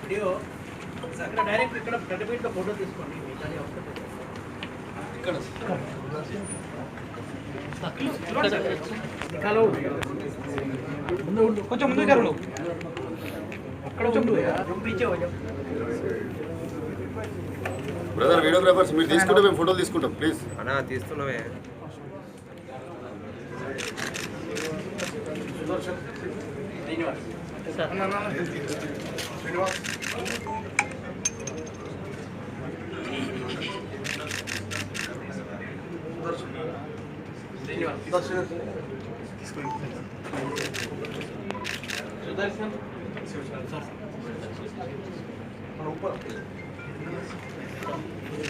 Video అక్కడ direct ఇక్కడ కట్టబెట్టి photo తీసుకోండి. కొంచెం ముందు జరుగు అక్కడ ఉండు బ్రదర్ వీడియోగ్రాఫర్స్ మీరు తీసుకుంటే మేము ఫోటోలు తీసుకుంటాం ప్లీజ్. అన్నా తీస్తున్నామే.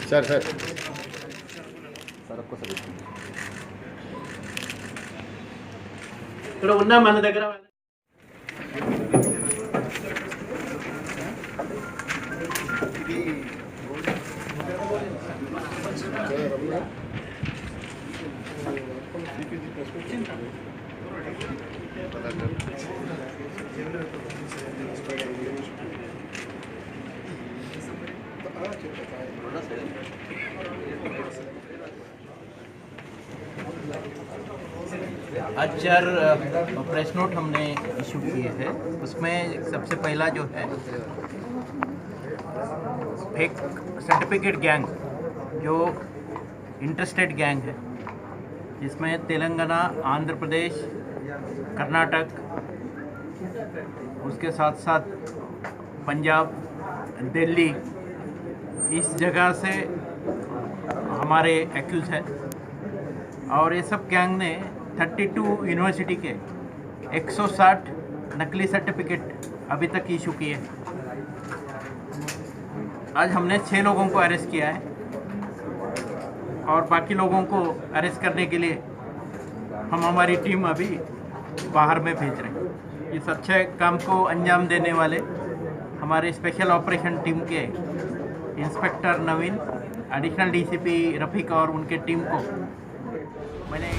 సార్ సార్ ఇక్కడ ఉన్న మన దగ్గర आज 4 प्रेस नोट हमने इशू किए हैं। उसमें सबसे पहला जो है एक सर्टिफिकेट गैंग जो इंटरस्टेट गैंग है, जिसमें तेलंगाना, आंध्र प्रदेश, कर्नाटक, उसके साथ साथ पंजाब, दिल्ली, इस जगह से हमारे एक्यूज है। और ये सब गैंग ने 32 यूनिवर्सिटी के 160 नकली सर्टिफिकेट अभी तक इशू किए हैं। आज हमने 6 लोगों को अरेस्ट किया है और बाकी लोगों को अरेस्ट करने के लिए हम हमारी टीम अभी बाहर में भेज रहे हैं। इस अच्छे काम को अंजाम देने वाले हमारे स्पेशल ऑपरेशन टीम के इंस्पेक्टर नवीन, एडिशनल डीसीपी रफ़ीक और उनके टीम को मैंने